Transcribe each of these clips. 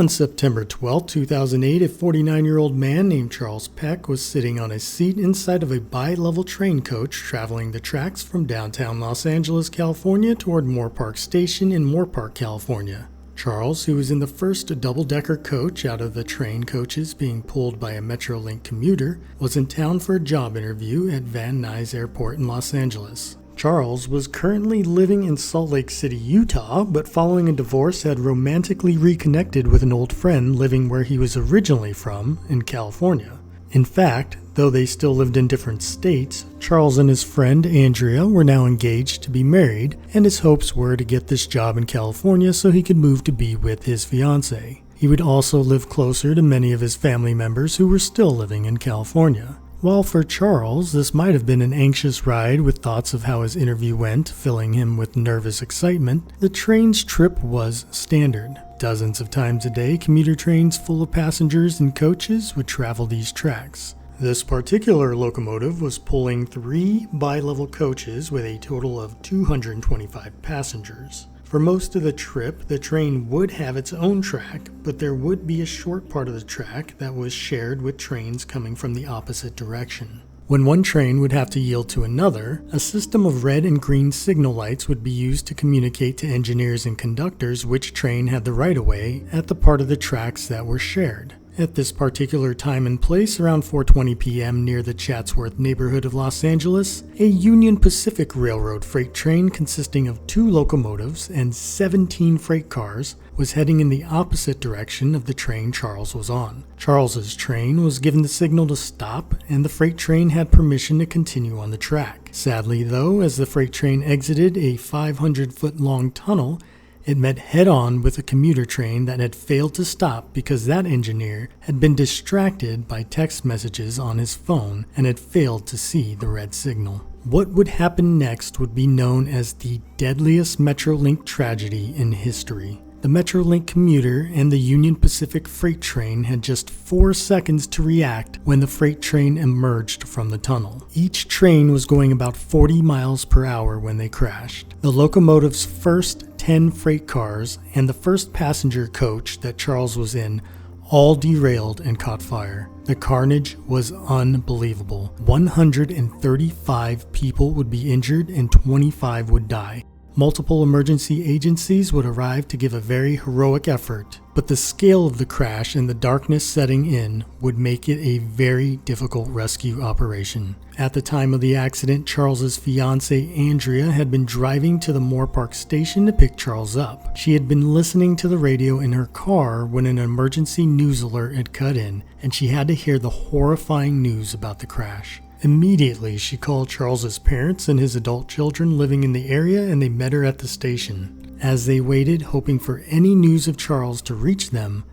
On September 12, 2008, a 49-year-old man named Charles Peck was sitting on a seat inside of a bi-level train coach traveling the tracks from downtown Los Angeles, California toward Moorpark Station in Moorpark, California. Charles, who was in the first double-decker coach out of the train coaches being pulled by a Metrolink commuter, was in town for a job interview at Van Nuys Airport in Los Angeles. Charles was currently living in Salt Lake City, Utah, but following a divorce had romantically reconnected with an old friend living where he was originally from, in California. In fact, though they still lived in different states, Charles and his friend Andrea were now engaged to be married, and his hopes were to get this job in California so he could move to be with his fiancée. He would also live closer to many of his family members who were still living in California. While for Charles, this might have been an anxious ride with thoughts of how his interview went, filling him with nervous excitement, the train's trip was standard. Dozens of times a day, commuter trains full of passengers and coaches would travel these tracks. This particular locomotive was pulling 3 bi-level coaches with a total of 225 passengers. For most of the trip, the train would have its own track, but there would be a short part of the track that was shared with trains coming from the opposite direction. When one train would have to yield to another, a system of red and green signal lights would be used to communicate to engineers and conductors which train had the right-of-way at the part of the tracks that were shared. At this particular time and place, around 4:20 p.m. near the Chatsworth neighborhood of Los Angeles, a Union Pacific Railroad freight train consisting of 2 locomotives and 17 freight cars was heading in the opposite direction of the train Charles was on. Charles's train was given the signal to stop, and the freight train had permission to continue on the track. Sadly, though, as the freight train exited a 500-foot-long tunnel, it met head-on with a commuter train that had failed to stop because that engineer had been distracted by text messages on his phone and had failed to see the red signal. What would happen next would be known as the deadliest Metrolink tragedy in history. The Metrolink commuter and the Union Pacific freight train had just 4 seconds to react when the freight train emerged from the tunnel. Each train was going about 40 miles per hour when they crashed. The locomotive's first 10 freight cars and the first passenger coach that Charles was in all derailed and caught fire. The carnage was unbelievable. 135 people would be injured and 25 would die. Multiple emergency agencies would arrive to give a very heroic effort, but the scale of the crash and the darkness setting in would make it a very difficult rescue operation. At the time of the accident, Charles's fiancée Andrea had been driving to the Moorpark station to pick Charles up. She had been listening to the radio in her car when an emergency news alert had cut in, and she had to hear the horrifying news about the crash. Immediately, she called Charles's parents and his adult children living in the area, and they met her at the station. As they waited, hoping for any news of Charles to reach them,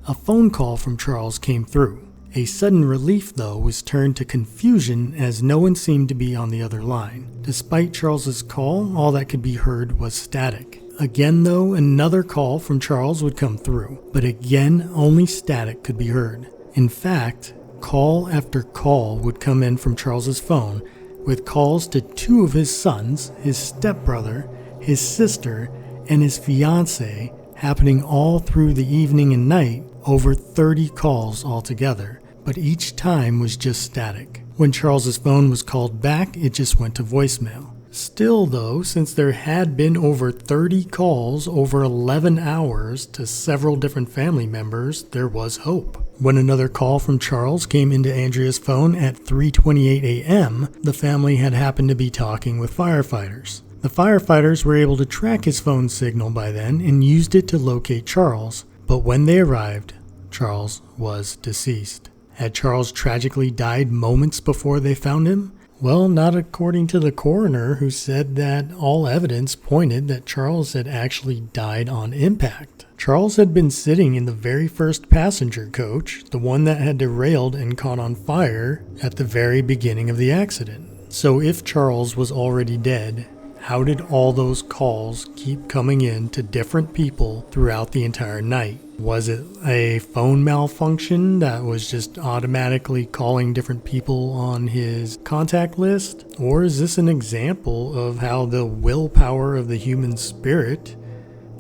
a phone call from Charles came through. A sudden relief, though, was turned to confusion as no one seemed to be on the other line. Despite Charles's call, all that could be heard was static. Again, though, another call from Charles would come through, but again, only static could be heard. In fact, call after call would come in from Charles's phone, with calls to 2 of his sons, his stepbrother, his sister, and his fiancée happening all through the evening and night, over 30 calls altogether, but each time was just static. When Charles's phone was called back, it just went to voicemail. Still, though, since there had been over 30 calls over 11 hours to several different family members, there was hope. When another call from Charles came into Andrea's phone at 3:28 a.m., the family had happened to be talking with firefighters. The firefighters were able to track his phone signal by then and used it to locate Charles, but when they arrived, Charles was deceased. Had Charles tragically died moments before they found him? Well, not according to the coroner, who said that all evidence pointed that Charles had actually died on impact. Charles had been sitting in the very first passenger coach, the one that had derailed and caught on fire at the very beginning of the accident. So if Charles was already dead, how did all those calls keep coming in to different people throughout the entire night? Was it a phone malfunction that was just automatically calling different people on his contact list? Or is this an example of how the willpower of the human spirit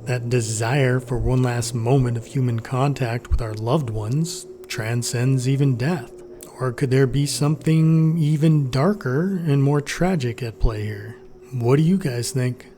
that desire for one last moment of human contact with our loved ones transcends even death? Or could there be something even darker and more tragic at play here? What do you guys think?